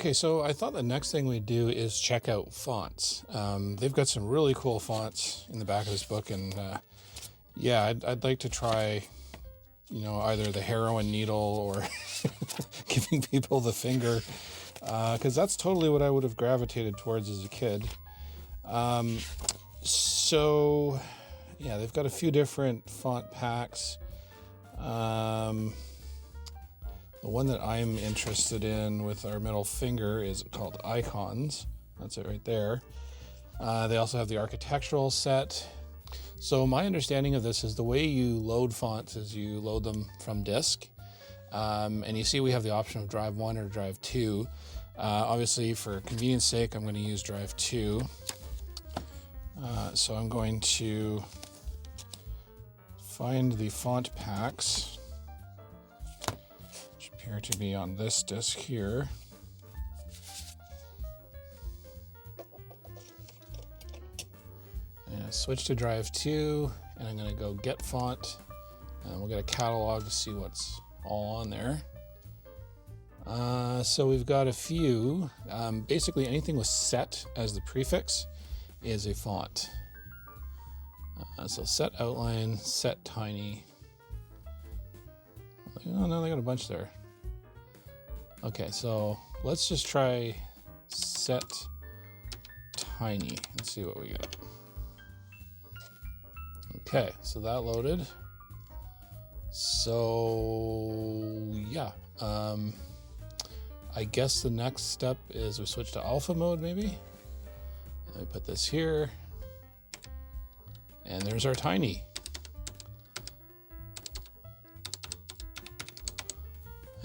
Okay, so I thought the next thing we'd do is check out fonts. They've got some really cool fonts in the back of this book, and yeah, I'd like to try, you know, either the heroin needle or giving people the finger, because that's totally what I would have gravitated towards as a kid. So yeah, they've got a few different font packs. The one that I'm interested in with our middle finger is called Icons. That's it right there. They also have the architectural set. So my understanding of this is the way you load fonts is you load them from disk. And you see we have the option of drive 1 or drive 2. Obviously for convenience sake, I'm going to use drive 2. So I'm going to find the font packs, which appear to be on this disk here. And switch to drive 2, and I'm going to go get font, and we'll get a catalog to see what's all on there. So we've got a few. Basically anything with set as the prefix is a font. So set outline, set tiny. Oh no, they got a bunch there. Okay, so let's just try set tiny and see what we get. Okay, so that loaded. So yeah, I guess the next step is we switch to alpha mode maybe. Let me put this here. And there's our tiny.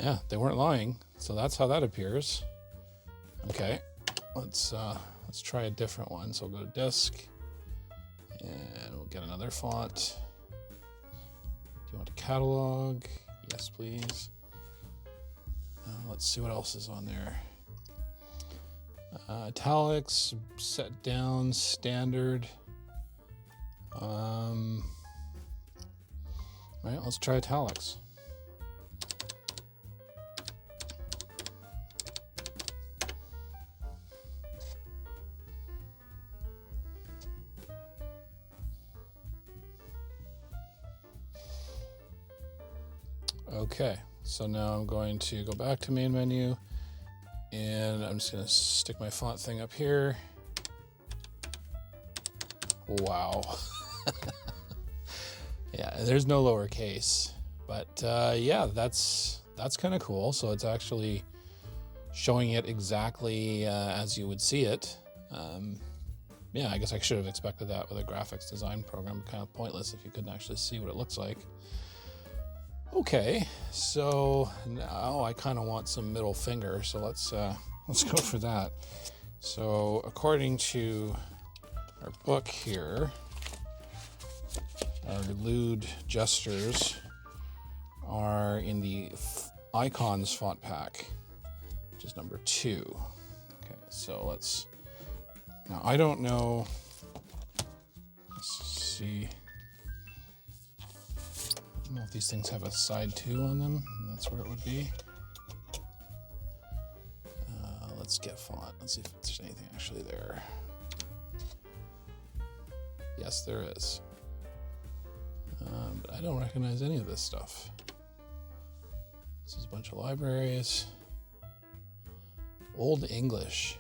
Yeah, they weren't lying. So that's how that appears. Okay, let's try a different one. So we'll go to disk, and we'll get another font. Do you want a catalog? Yes, please. Let's see what else is on there. Italics, set down, standard. All right, let's try italics. Okay, so now I'm going to go back to main menu, and I'm just going to stick my font thing up here. Wow. Yeah, there's no lowercase, but yeah, that's kind of cool. So it's actually showing it exactly as you would see it. Yeah, I guess I should have expected that with a graphics design program. Kind of pointless if you couldn't actually see what it looks like. Okay, so now I kind of want some middle finger, so let's go for that. So according to our book here, our lewd gestures are in the Icons font pack, which is number 2. Okay, so let's, now I don't know, let's see. I don't know if these things have a side 2 on them. That's where it would be. Let's get font. Let's see if there's anything actually there. Yes, there is. But I don't recognize any of this stuff. This is a bunch of libraries. Old English.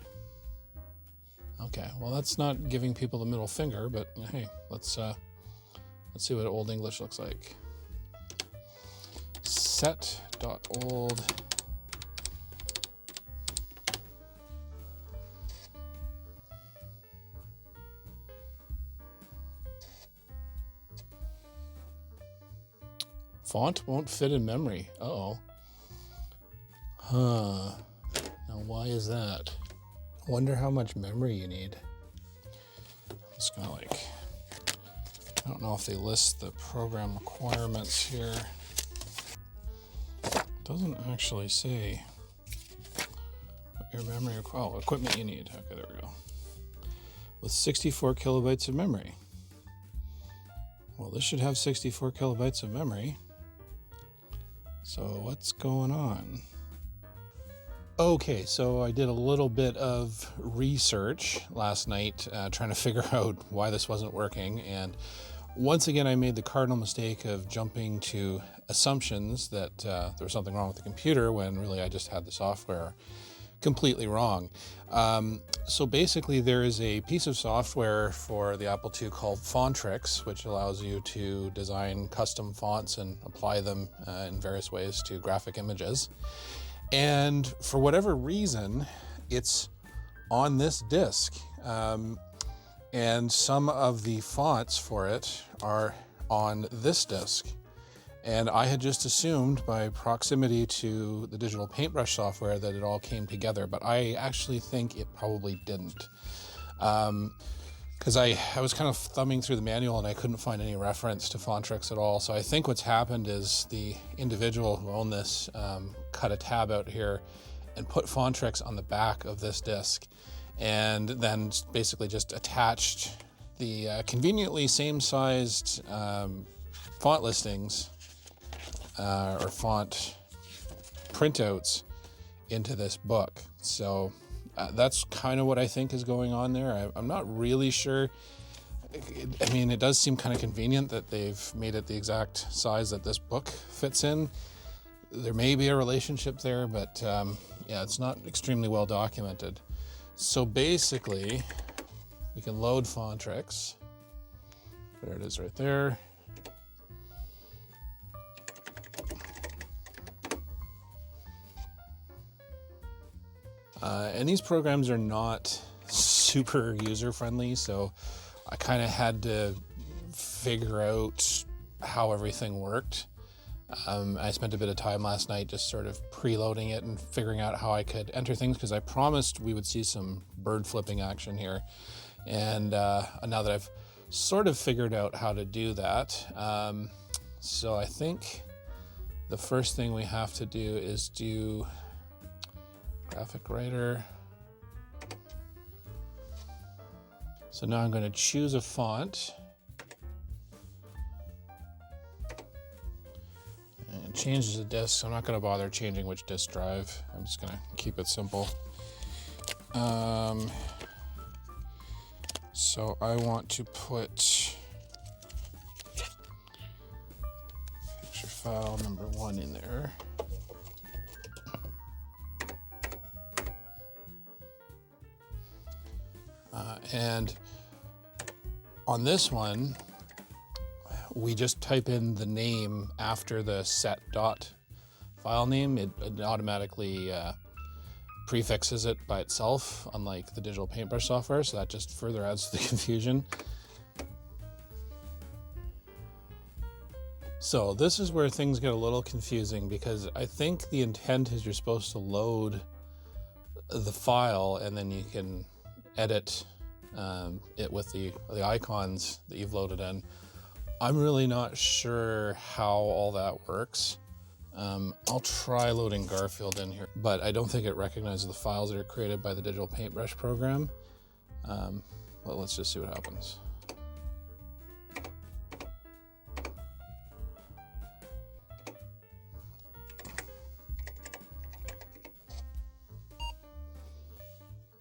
Okay, well that's not giving people the middle finger, but hey, let's see what Old English looks like. Set.old. Font won't fit in memory. Uh-oh. Huh. Now why is that? I wonder how much memory you need. It's kind of like, I don't know if they list the program requirements here. It doesn't actually say what your memory, oh, equipment you need. Okay, there we go. With 64 kilobytes of memory. Well, this should have 64 kilobytes of memory. So what's going on? Okay, so I did a little bit of research last night trying to figure out why this wasn't working, and once again I made the cardinal mistake of jumping to assumptions that there was something wrong with the computer when really I just had the software completely wrong. So basically there is a piece of software for the Apple II called Fontrix, which allows you to design custom fonts and apply them in various ways to graphic images. And for whatever reason, it's on this disk. And some of the fonts for it are on this disk. And I had just assumed by proximity to the digital paintbrush software that it all came together, but I actually think it probably didn't. Because I was kind of thumbing through the manual and I couldn't find any reference to Fontrix at all. So I think what's happened is the individual who owned this cut a tab out here and put Fontrix on the back of this disk, and then basically just attached the conveniently same-sized font listings or font printouts into this book. So that's kind of what I think is going on there. I'm not really sure. I mean, it does seem kind of convenient that they've made it the exact size that this book fits in. There may be a relationship there, but yeah, it's not extremely well documented. So basically, we can load Fontrix. There it is right there. And these programs are not super user-friendly, so I kind of had to figure out how everything worked. I spent a bit of time last night just sort of preloading it and figuring out how I could enter things, because I promised we would see some bird flipping action here. And now that I've sort of figured out how to do that, so I think the first thing we have to do is do graphic writer. So now I'm going to choose a font and change the disk. I'm not going to bother changing which disk drive. I'm just going to keep it simple. So I want to put picture file number 1 in there. And on this one, we just type in the name after the set dot file name. It automatically prefixes it by itself, unlike the digital paintbrush software, so that just further adds to the confusion. So this is where things get a little confusing, because I think the intent is you're supposed to load the file and then you can edit it with the icons that you've loaded in. I'm really not sure how all that works. I'll try loading Garfield in here, but I don't think it recognizes the files that are created by the digital paintbrush program. But let's just see what happens.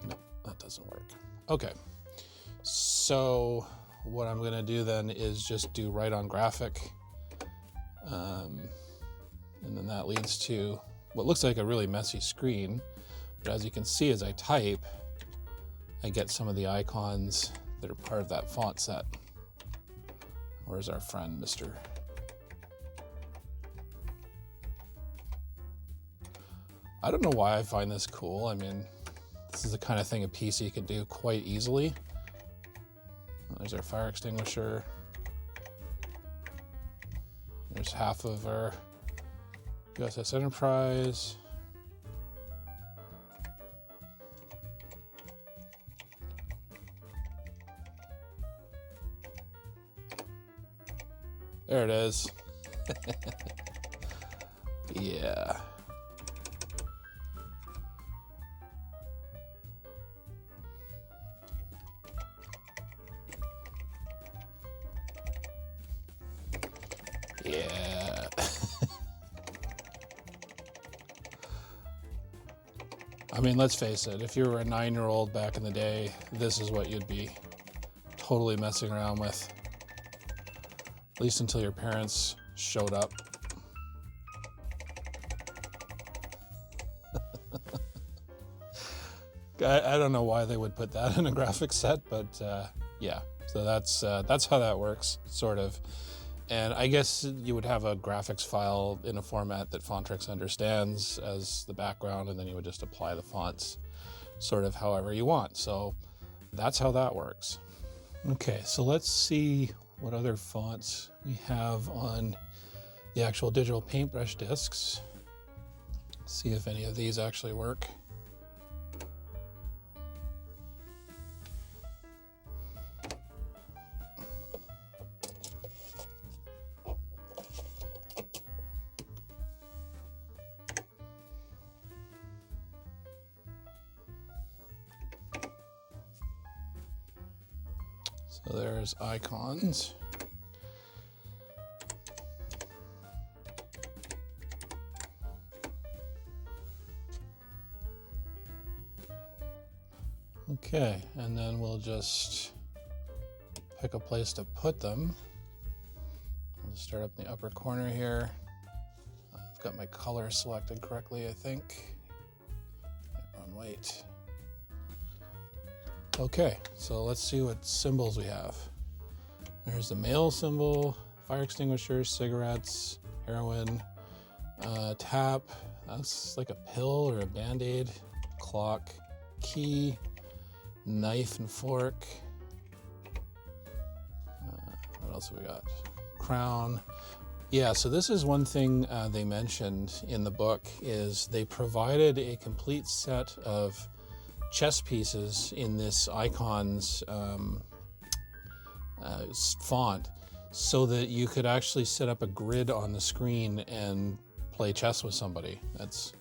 No, that doesn't work. Okay. So what I'm going to do then is just do write on graphic, and then that leads to what looks like a really messy screen, but as you can see as I type, I get some of the icons that are part of that font set. Where's our friend, Mr. I don't know why I find this cool. I mean, this is the kind of thing a PC could do quite easily. There's our fire extinguisher. There's half of our USS Enterprise. There it is. Yeah. Yeah. I mean, let's face it, if you were a 9-year-old back in the day, this is what you'd be totally messing around with. At least until your parents showed up. I don't know why they would put that in a graphics set, but yeah. So that's how that works, sort of. And I guess you would have a graphics file in a format that Fontrix understands as the background, and then you would just apply the fonts sort of however you want. So that's how that works. Okay, so let's see what other fonts we have on the actual digital paintbrush discs. See if any of these actually work. So there's icons. Okay, and then we'll just pick a place to put them. I'll just start up in the upper corner here. I've got my color selected correctly, I think. On white. Okay, so let's see what symbols we have. There's the mail symbol, fire extinguishers, cigarettes, heroin, tap, that's like a pill or a band-aid, clock, key, knife and fork. What else have we got? Crown. Yeah, so this is one thing they mentioned in the book, is they provided a complete set of chess pieces in this icons font, so that you could actually set up a grid on the screen and play chess with somebody. That's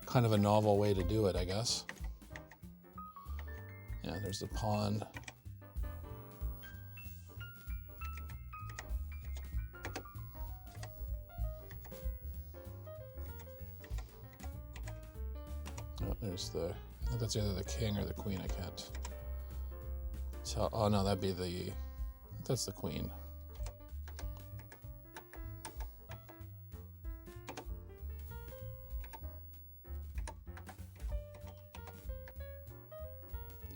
kind of a novel way to do it, I guess. Yeah, there's the pawn. Oh, there's the, I think that's either the king or the queen, I can't tell. Oh no, that'd be the, that's the queen.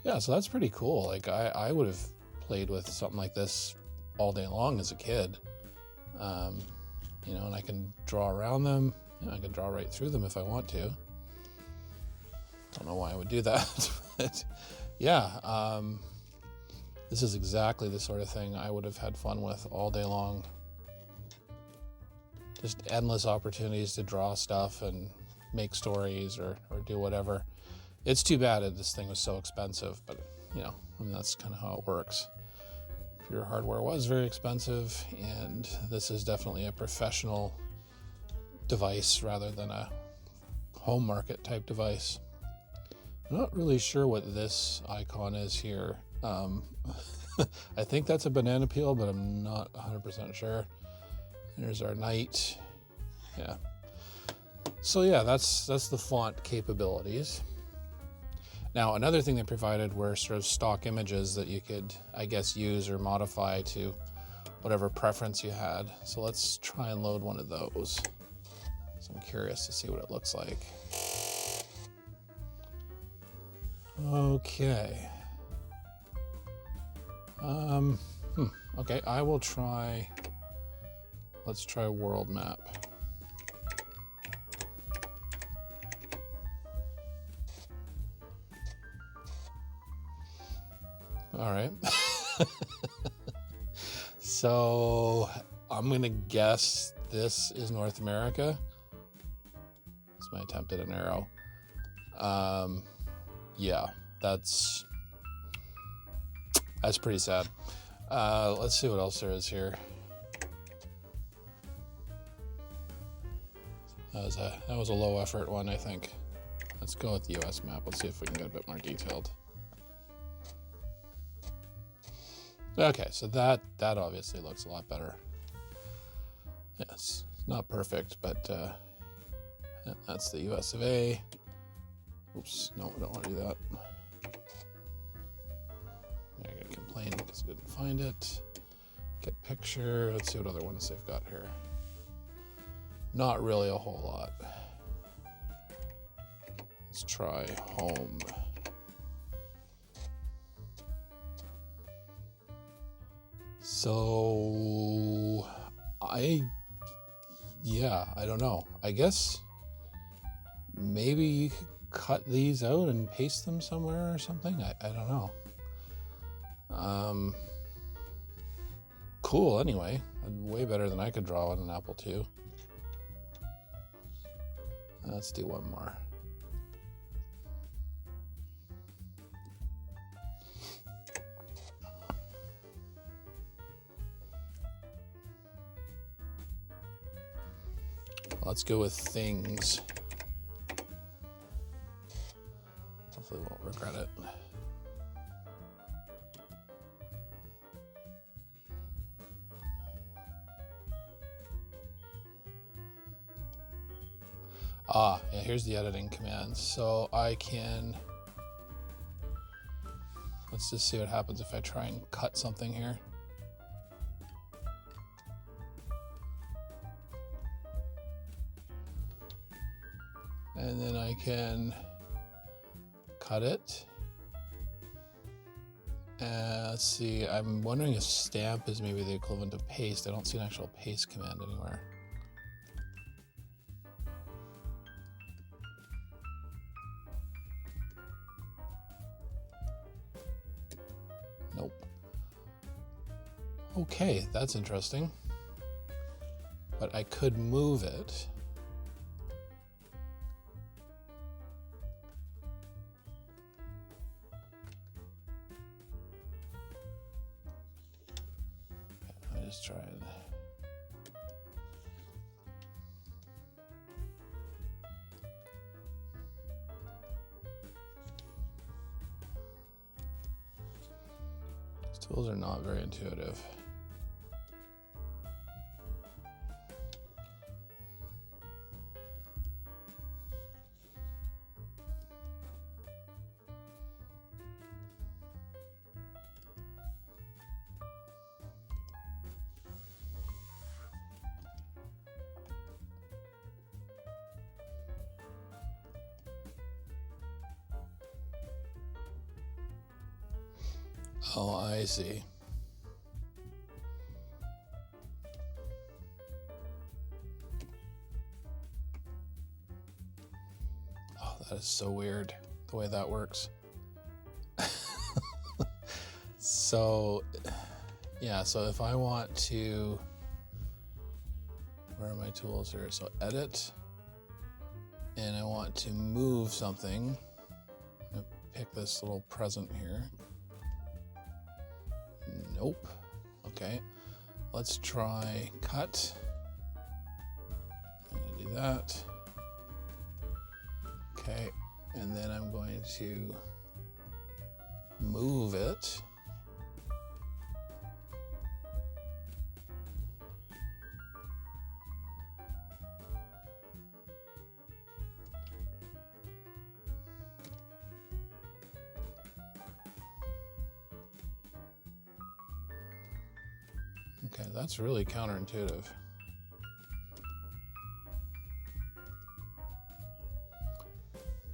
Yeah, so that's pretty cool. Like I would have played with something like this all day long as a kid. You know, and I can draw around them. You know, I can draw right through them if I want to. Don't know why I would do that, but yeah, this is exactly the sort of thing I would have had fun with all day long. Just endless opportunities to draw stuff and make stories or do whatever. It's too bad that this thing was so expensive, but you know, I mean, that's kind of how it works. Computer hardware was very expensive, and this is definitely a professional device rather than a home market type device. I'm not really sure what this icon is here. I think that's a banana peel, but I'm not 100% sure. There's our knight. Yeah. So yeah, that's the font capabilities. Now, another thing they provided were sort of stock images that you could, I guess, use or modify to whatever preference you had. So let's try and load one of those. So I'm curious to see what it looks like. Okay. Okay, I will try, let's try world map. All right. So I'm gonna guess this is North America. That's my attempt at an arrow. Yeah, that's pretty sad. Let's see what else there is here. That was a low effort one, I think. Let's go with the US map. Let's see if we can get a bit more detailed. Okay, so that obviously looks a lot better. Yes, not perfect, but that's the US of A. Oops, no, I don't want to do that. I gotta complain because I didn't find it. Get picture. Let's see what other ones they've got here. Not really a whole lot. Let's try home. So I don't know. I guess maybe you could cut these out and paste them somewhere or something. I don't know. Cool anyway. Way better than I could draw on an Apple II. Let's do one more. Let's go with things. Hopefully we won't regret it. Yeah, here's the editing commands. So I can, let's just see what happens if I try and cut something here. And then I can cut it. Let's see, I'm wondering if stamp is maybe the equivalent of paste. I don't see an actual paste command anywhere. Nope. Okay, that's interesting. But I could move it. I just tried. These tools are not very intuitive. Oh, I see. Oh, that is so weird, the way that works. So, yeah, so if I want to, where are my tools here? So edit, and I want to move something. I'm gonna pick this little present here. Nope. Okay, let's try cut. I'm gonna do that. Okay, and then I'm going to move it. Okay, that's really counterintuitive.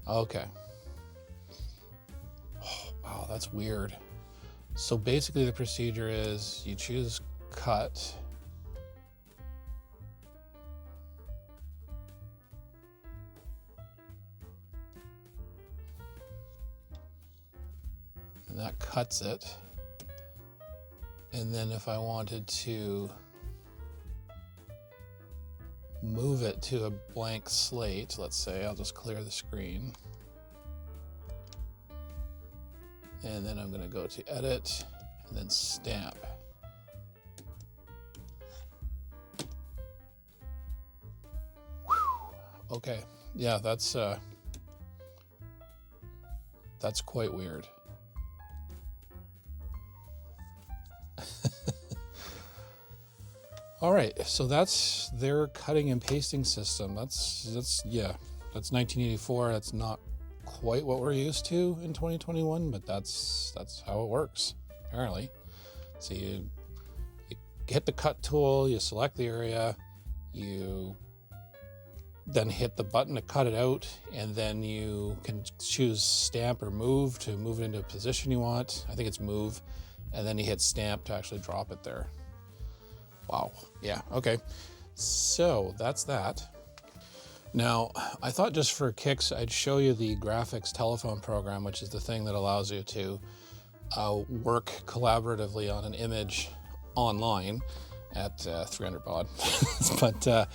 Okay. Oh, wow, that's weird. So basically the procedure is you choose cut. And that cuts it. And then if I wanted to move it to a blank slate, let's say, I'll just clear the screen. And then I'm going to go to edit and then stamp. Whew. Okay, yeah, that's quite weird. All right, so that's their cutting and pasting system. That's 1984. That's not quite what we're used to in 2021, but that's how it works, apparently. So you hit the cut tool, you select the area, you then hit the button to cut it out, and then you can choose stamp or move to move it into a position you want. I think it's move, and then you hit stamp to actually drop it there. Wow, yeah, okay. So that's that. Now, I thought just for kicks, I'd show you the graphics telephone program, which is the thing that allows you to work collaboratively on an image online at 300 baud. But now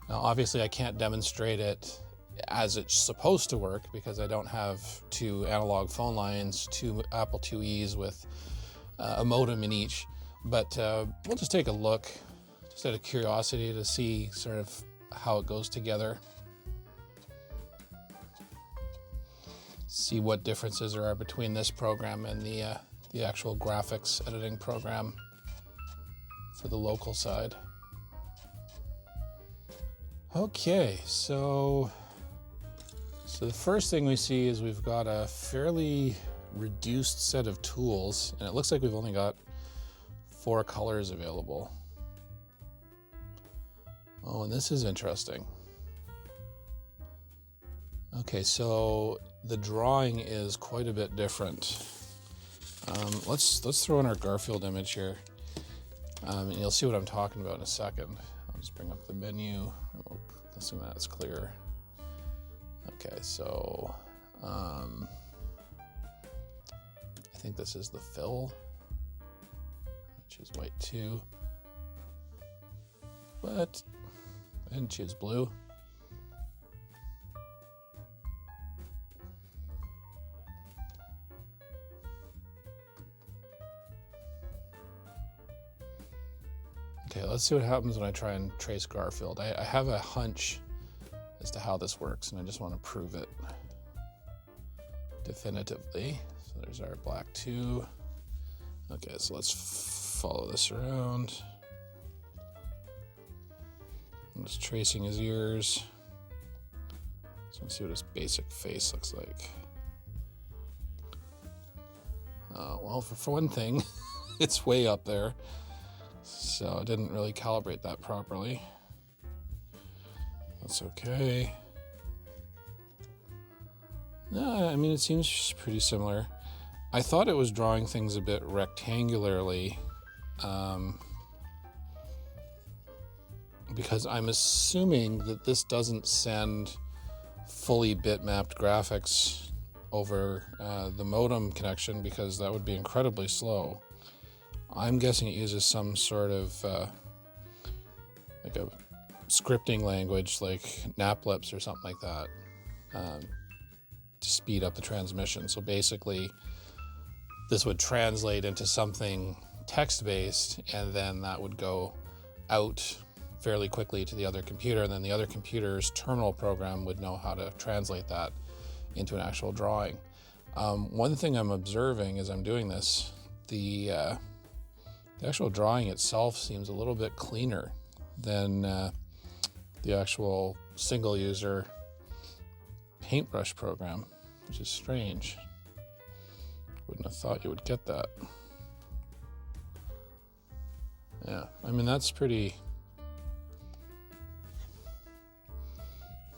obviously I can't demonstrate it as it's supposed to work because I don't have 2 analog phone lines, 2 Apple IIe's with a modem in each. But we'll just take a look, just out of curiosity, to see sort of how it goes together. See what differences there are between this program and the actual graphics editing program for the local side. Okay, so the first thing we see is we've got a fairly reduced set of tools, and it looks like we've only got 4 colors available. Oh, and this is interesting. Okay, so the drawing is quite a bit different. Let's throw in our Garfield image here, and you'll see what I'm talking about in a second. I'll just bring up the menu. We'll assume that's clear. Okay, so I think this is the fill, which is white too, but I didn't choose blue. Okay, let's see what happens when I try and trace Garfield. I have a hunch as to how this works, and I just want to prove it definitively. So there's our black 2. Okay, so let's follow this around. I'm just tracing his ears. So let's see what his basic face looks like. Well, for one thing, it's way up there. So I didn't really calibrate that properly. That's okay. No, I mean, it seems pretty similar. I thought it was drawing things a bit rectangularly, because I'm assuming that this doesn't send fully bit-mapped graphics over the modem connection, because that would be incredibly slow. I'm guessing it uses some sort of like a scripting language like Naplips or something like that to speed up the transmission. So basically this would translate into something text-based, and then that would go out fairly quickly to the other computer, and then the other computer's terminal program would know how to translate that into an actual drawing. One thing I'm observing as I'm doing this, the actual drawing itself seems a little bit cleaner than the actual single user paintbrush program, which is strange. Wouldn't have thought you would get that. Yeah, I mean, that's pretty,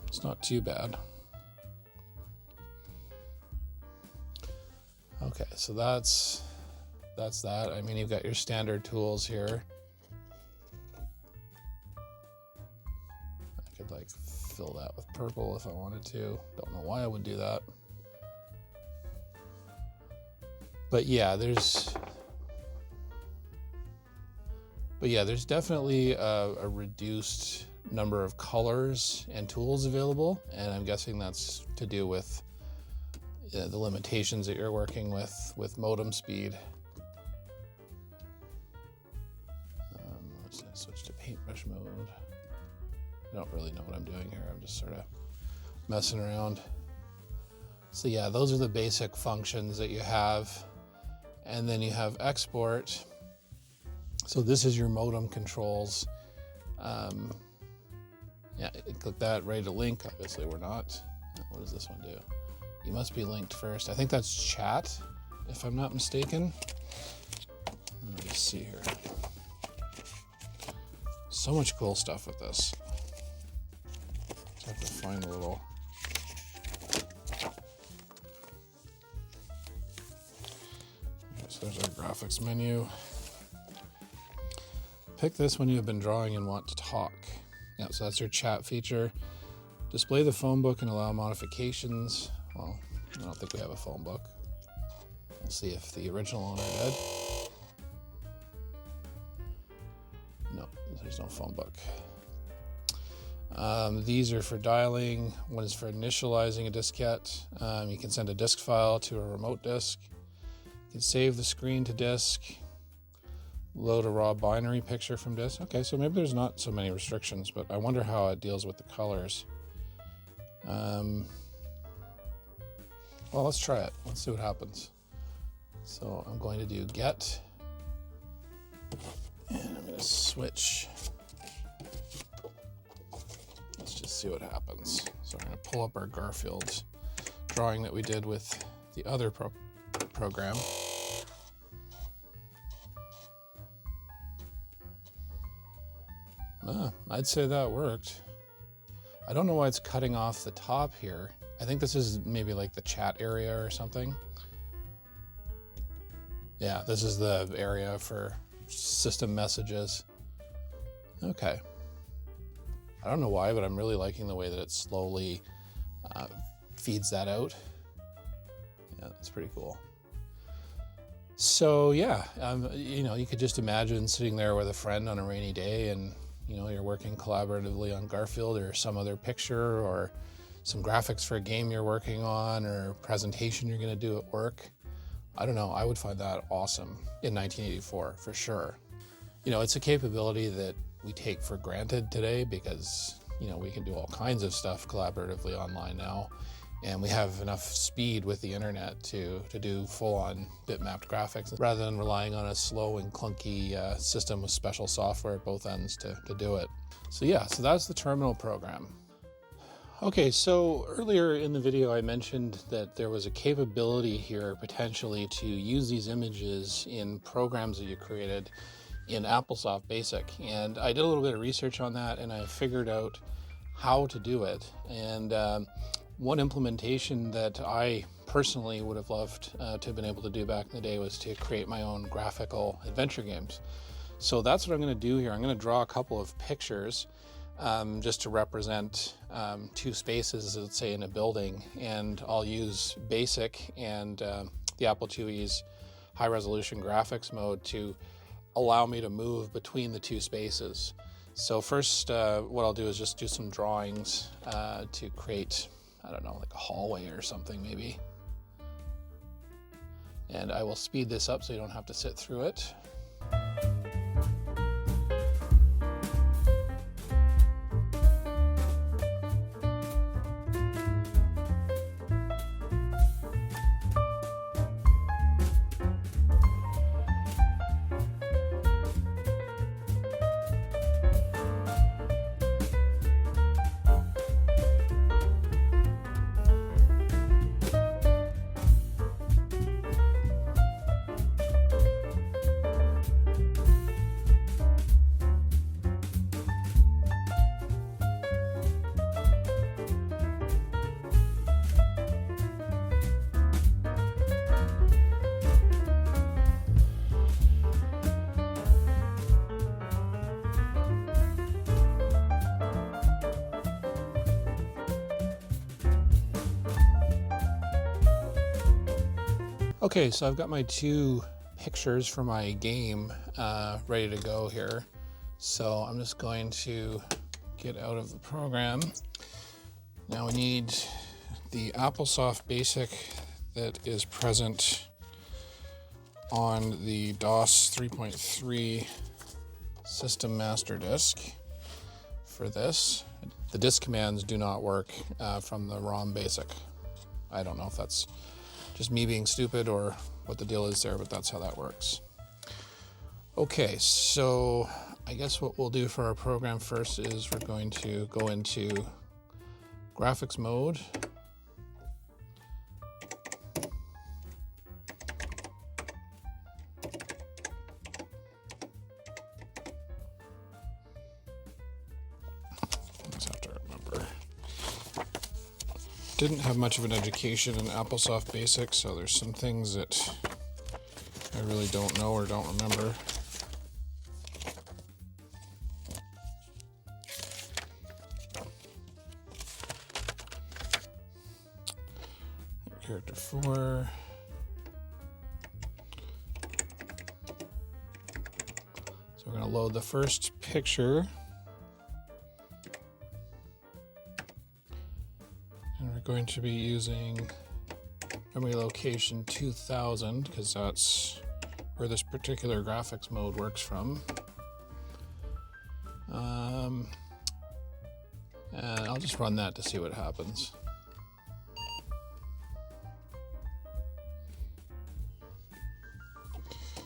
it's not too bad. Okay, so that's that. I mean, you've got your standard tools here. I could like fill that with purple if I wanted to. Don't know why I would do that. But yeah, there's definitely a reduced number of colors and tools available, and I'm guessing that's to do with the limitations that you're working with modem speed. Let's switch to paintbrush mode. I don't really know what I'm doing here. I'm just sort of messing around. So yeah, those are the basic functions that you have. And then you have export. So this is your modem controls. Yeah, click that, ready to link. Obviously we're not. What does this one do? You must be linked first. I think that's chat, if I'm not mistaken. Let me see here. So much cool stuff with this. Just have to find a little. Okay, so there's our graphics menu. Pick this when you have been drawing and want to talk. Yeah, so that's your chat feature. Display the phone book and allow modifications. Well, I don't think we have a phone book. We'll see if the original owner did. No, there's no phone book. These are for dialing. One is for initializing a diskette. You can send a disk file to a remote disk. You can save the screen to disk. Load a raw binary picture from disk. Okay, so maybe there's not so many restrictions, but I wonder how it deals with the colors. Well, let's try it. Let's see what happens. So I'm going to do get, and I'm going to switch. Let's just see what happens. So I'm going to pull up our Garfield drawing that we did with the other program. I'd say that worked. I don't know why it's cutting off the top here. I think this is maybe like the chat area or something. Yeah, this is the area for system messages. Okay. I don't know why, but I'm really liking the way that it slowly feeds that out. Yeah, that's pretty cool. So yeah, you know, you could just imagine sitting there with a friend on a rainy day and you know, you're working collaboratively on Garfield or some other picture or some graphics for a game you're working on or a presentation you're going to do at work. I don't know, I would find that awesome in 1984 for sure. You know, it's a capability that we take for granted today because, you know, we can do all kinds of stuff collaboratively online now. And we have enough speed with the internet to do full-on bitmapped graphics rather than relying on a slow and clunky system with special software at both ends to do it. So yeah, so that's the terminal program. Okay, so earlier in the video I mentioned that there was a capability here potentially to use these images in programs that you created in AppleSoft Basic. And I did a little bit of research on that and I figured out how to do it. And one implementation that I personally would have loved to have been able to do back in the day was to create my own graphical adventure games. So that's what I'm going to do here. I'm going to draw a couple of pictures just to represent two spaces, let's say in a building, and I'll use Basic and the Apple IIe's high resolution graphics mode to allow me to move between the two spaces. So first what I'll do is just do some drawings to create, I don't know, like a hallway or something maybe. And I will speed this up so you don't have to sit through it. Okay, so I've got my two pictures for my game ready to go here. So I'm just going to get out of the program. Now we need the AppleSoft Basic that is present on the DOS 3.3 system master disk for this. The disk commands do not work from the ROM Basic. I don't know if that's just me being stupid or what the deal is there, but that's how that works. Okay, so I guess what we'll do for our program first is we're going to go into graphics mode. didn't have much of an education in Applesoft Basic, so there's some things that I really don't know or don't remember. Character 4. So we're going to load the first picture. And we're going to be using memory location 2000 because that's where this particular graphics mode works from. And I'll just run that to see what happens.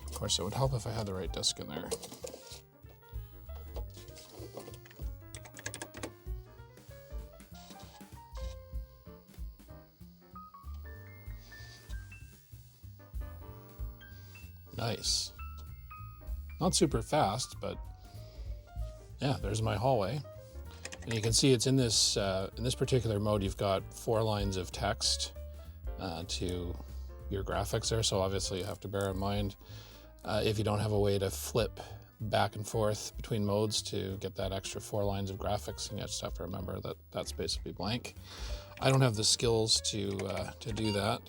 Of course, it would help if I had the right disk in there. Nice. Not super fast, but yeah, there's my hallway. And you can see it's in this particular mode, you've got 4 lines of text to your graphics there. So obviously you have to bear in mind if you don't have a way to flip back and forth between modes to get that extra 4 lines of graphics, and you just have to remember that that's basically blank. I don't have the skills to do that.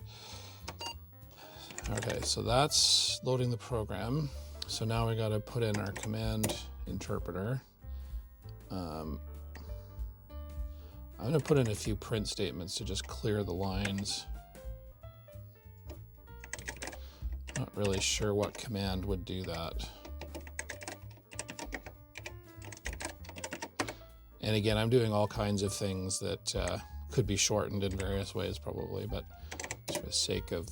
Okay, so that's loading the program. So now we got to put in our command interpreter. I'm going to put in a few print statements to just clear the lines. Not really sure what command would do that. And again, I'm doing all kinds of things that could be shortened in various ways probably, but just for the sake of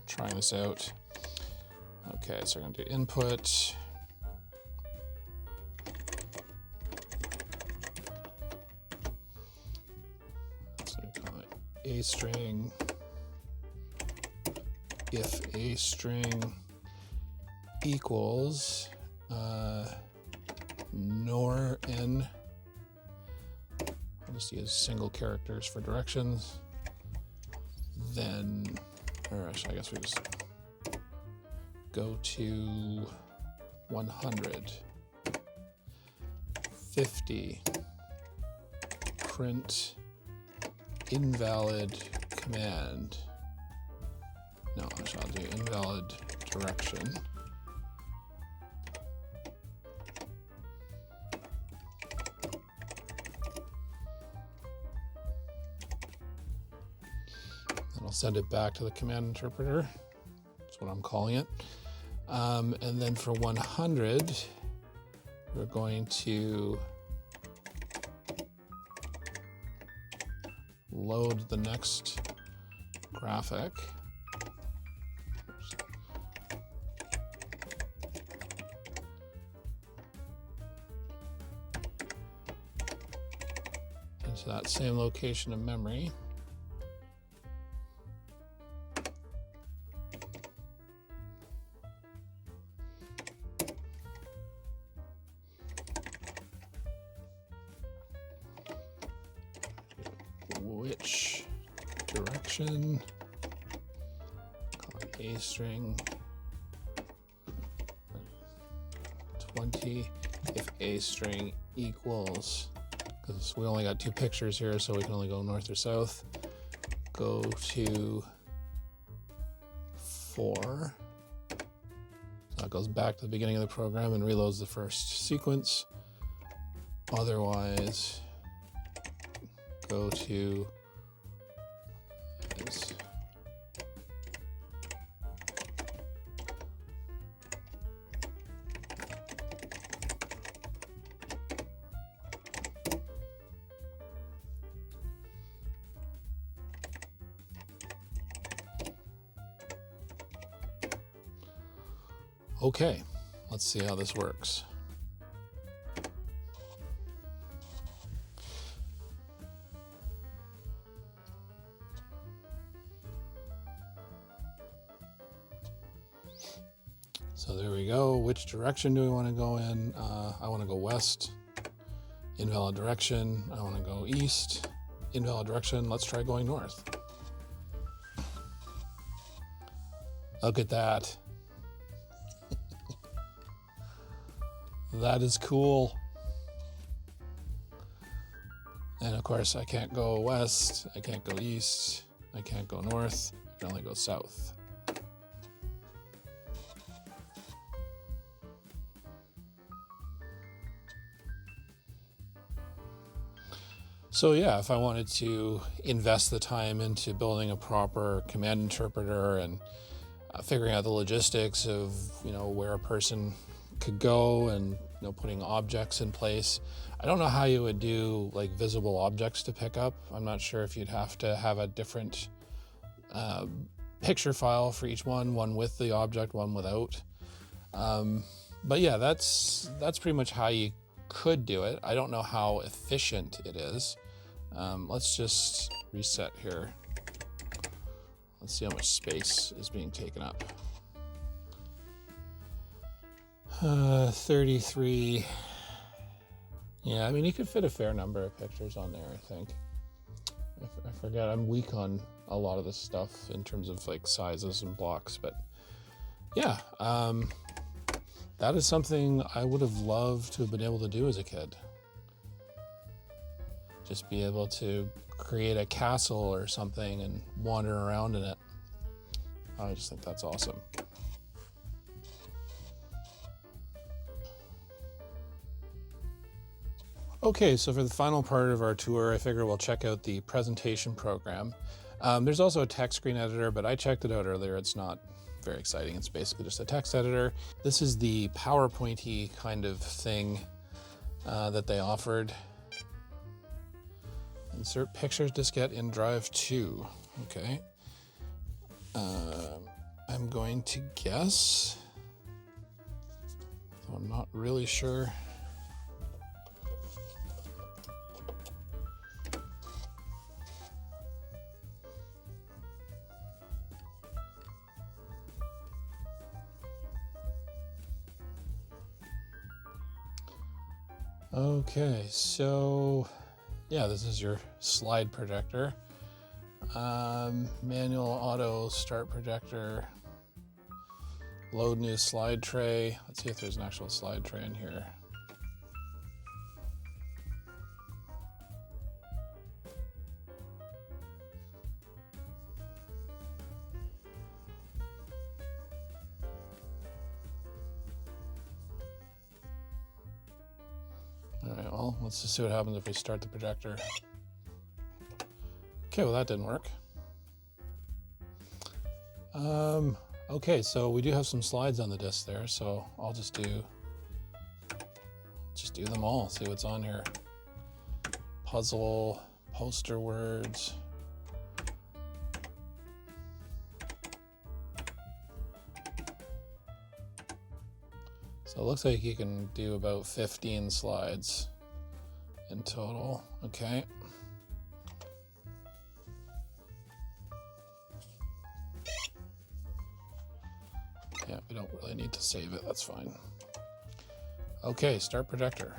trying this out. Okay, so we're going to do input. So we call it a string. If a string equals nor n, I'll just use single characters for directions, then, or actually I guess we just go to 100, 50, print invalid command. No, actually I'll do invalid direction. And I'll send it back to the command interpreter. That's what I'm calling it. And then for 100, we're going to load the next graphic. Into that same location of memory. Which direction? Call it a string 20 if a string equals, because we only got 2 pictures here, so we can only go north or south. Go to 4. So that goes back to the beginning of the program and reloads the first sequence. Otherwise, go to this. Okay, let's see how this works. So there we go. Which direction do we want to go in? I want to go west. Invalid direction. I want to go east. invalid direction. Let's try going north. Look at that. That is cool. And of course, I can't go west, I can't go east, I can't go north, I can only go south. So yeah, if I wanted to invest the time into building a proper command interpreter and figuring out the logistics of, where a person could go and, putting objects in place. I don't know how you would do like visible objects to pick up. I'm not sure if you'd have to have a different picture file for each one with the object, one without. But yeah, that's pretty much how you could do it. I don't know how efficient it is. Let's just reset here. Let's see how much space is being taken up. 33. Yeah, I mean, you could fit a fair number of pictures on there, I think. I forget, I'm weak on a lot of this stuff in terms of like sizes and blocks, but yeah, that is something I would have loved to have been able to do as a kid. Just be able to create a castle or something and wander around in it. I just think that's awesome. Okay, so for the final part of our tour, I figure we'll check out the presentation program. There's also a text screen editor, but I checked it out earlier. It's not very exciting. It's basically just a text editor. This is the PowerPoint-y kind of thing that they offered. Insert pictures diskette in drive 2. Okay. I'm going to guess, though I'm not really sure. Okay, so yeah, this is your slide projector. Manual auto start projector. Load new slide tray. Let's see if there's an actual slide tray in here. All right, well, let's just see what happens if we start the projector. Okay, well, that didn't work. Okay, so we do have some slides on the disc there, so I'll just do them all, see what's on here. Puzzle, poster words. So it looks like you can do about 15 slides in total. Okay. Yeah, we don't really need to save it. That's fine. Okay, start projector.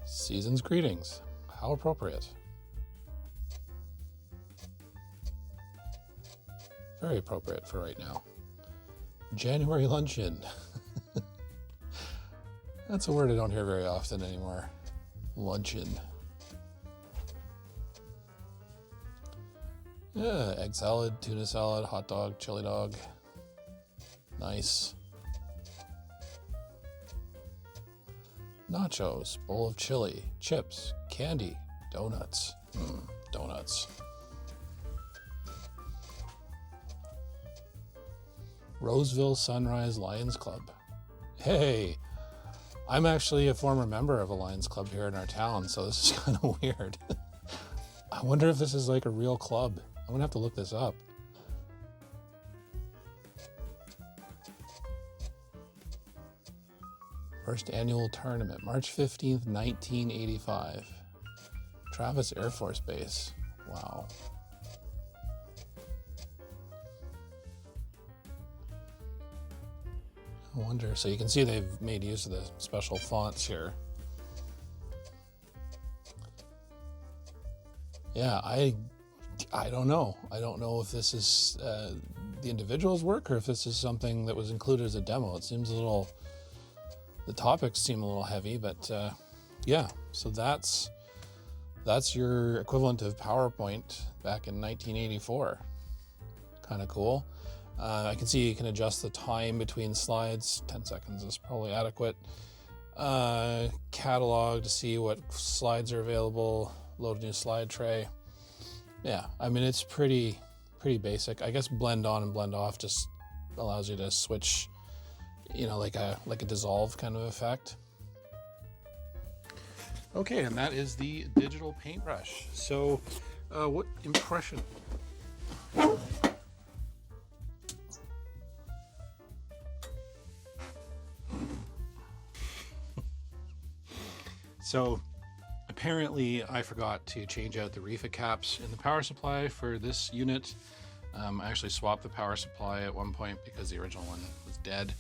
Season's greetings. How appropriate. Very appropriate for right now. January luncheon. That's a word I don't hear very often anymore. Luncheon. Yeah, egg salad, tuna salad, hot dog, chili dog. Nice. Nachos, bowl of chili, chips, candy, donuts. Donuts. Roseville Sunrise Lions Club. Hey, I'm actually a former member of a Lions Club here in our town, so this is kind of weird. I wonder if this is like a real club. I'm gonna have to look this up. First annual tournament, March 15th, 1985. Travis Air Force Base. Wow. wonder, so you can see they've made use of the special fonts here. Yeah, I don't know. I don't know if this is the individual's work or if this is something that was included as a demo. It seems a little, the topics seem a little heavy, but yeah, so that's your equivalent of PowerPoint back in 1984. Kind of cool. I can see you can adjust the time between slides. 10 seconds is probably adequate. Catalog to see what slides are available. Load a new slide tray. Yeah, I mean, it's pretty basic. I guess blend on and blend off just allows you to switch, you know, like a dissolve kind of effect. Okay, and that is the digital paintbrush. So, what impression? So, apparently I forgot to change out the reefa caps in the power supply for this unit. I actually swapped the power supply at one point because the original one was dead,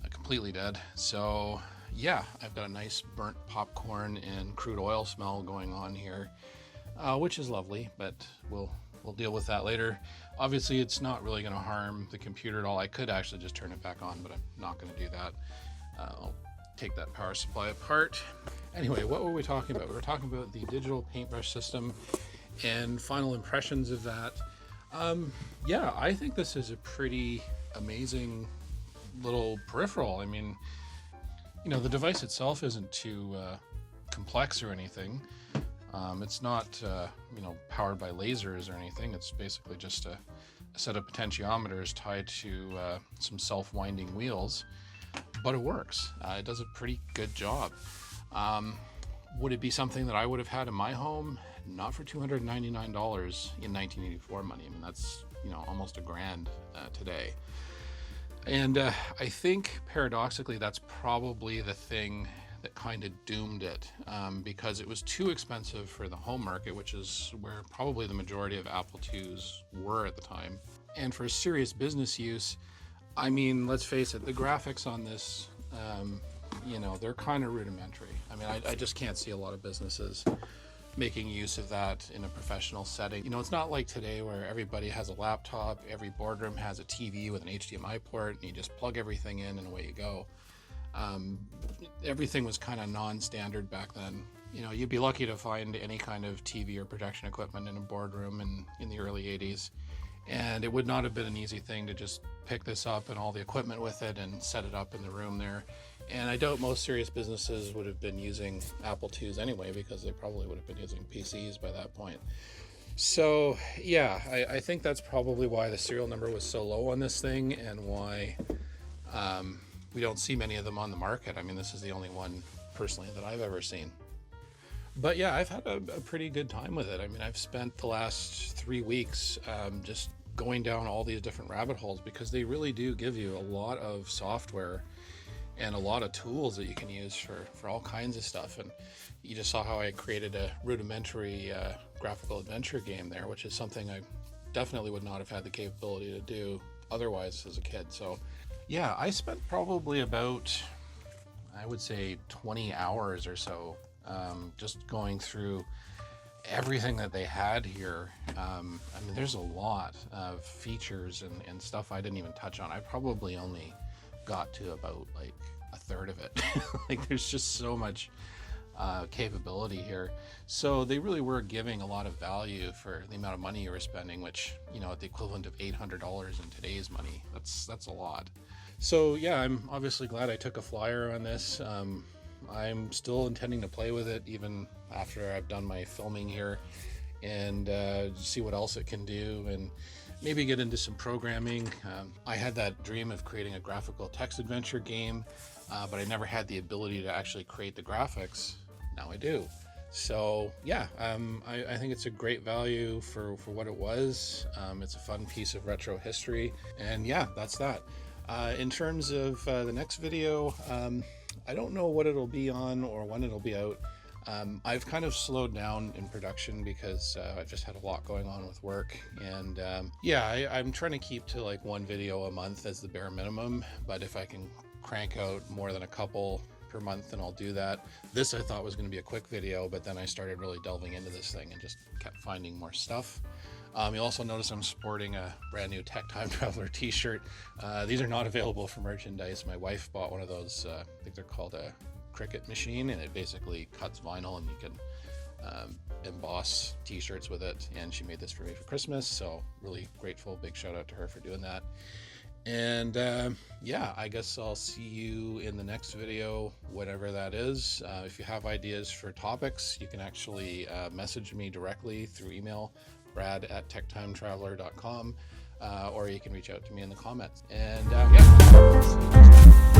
completely dead. So yeah, I've got a nice burnt popcorn and crude oil smell going on here, which is lovely, but we'll deal with that later. Obviously it's not really going to harm the computer at all. I could actually just turn it back on, but I'm not going to do that. I'll take that power supply apart. Anyway, what were we talking about? We were talking about the digital paintbrush system and final impressions of that. Yeah, I think this is a pretty amazing little peripheral. I mean, you know, the device itself isn't too complex or anything. It's not, you know, powered by lasers or anything. It's basically just a set of potentiometers tied to some self-winding wheels, but it works. It does a pretty good job. Would it be something that I would have had in my home? Not for $299 in 1984 money. I mean, that's, you know, almost $1,000 today. And I think paradoxically, that's probably the thing that kind of doomed it, because it was too expensive for the home market, which is where probably the majority of Apple IIs were at the time. And for serious business use, I mean, let's face it, the graphics on this, you know, they're kind of rudimentary. I mean, I just can't see a lot of businesses making use of that in a professional setting. You know, it's not like today where everybody has a laptop, every boardroom has a TV with an HDMI port, and you just plug everything in and away you go. Everything was kind of non-standard back then. You know, you'd be lucky to find any kind of TV or projection equipment in a boardroom in the early 80s. And it would not have been an easy thing to just pick this up and all the equipment with it and set it up in the room there. And I doubt most serious businesses would have been using Apple IIs anyway, because they probably would have been using PCs by that point. So yeah, I think that's probably why the serial number was so low on this thing, and why we don't see many of them on the market. I mean, this is the only one personally that I've ever seen. But yeah, I've had a pretty good time with it. I mean, I've spent the last 3 weeks just going down all these different rabbit holes, because they really do give you a lot of software and a lot of tools that you can use for all kinds of stuff. And you just saw how I created a rudimentary graphical adventure game there, which is something I definitely would not have had the capability to do otherwise as a kid. So yeah, I spent probably about, I would say 20 hours or so just going through everything that they had here. I mean, there's a lot of features and stuff I didn't even touch on. I probably only got to about like a third of it. Like, there's just so much capability here. So they really were giving a lot of value for the amount of money you were spending, which, you know, at the equivalent of $800 in today's money, that's a lot. So yeah, I'm obviously glad I took a flyer on this. I'm still intending to play with it even after I've done my filming here, and see what else it can do, and maybe get into some programming. I had that dream of creating a graphical text adventure game, but I never had the ability to actually create the graphics. Now I do. So yeah, I think it's a great value for what it was. It's a fun piece of retro history, and yeah, that's that. In terms of the next video, I don't know what it'll be on or when it'll be out. I've kind of slowed down in production because I've just had a lot going on with work, and yeah, I'm trying to keep to like one video a month as the bare minimum, but if I can crank out more than a couple per month, and I'll do that. This I thought was going to be a quick video, but then I started really delving into this thing and just kept finding more stuff. You'll also notice I'm sporting a brand new Tech Time Traveler t-shirt. These are not available for merchandise. My wife bought one of those, I think they're called a Cricut machine, and it basically cuts vinyl and you can emboss t-shirts with it, and she made this for me for Christmas, so really grateful. Big shout out to her for doing that. And yeah, I guess I'll see you in the next video, whatever that is. If you have ideas for topics, you can actually message me directly through email, brad@techtimetraveler.com, or you can reach out to me in the comments. And yeah.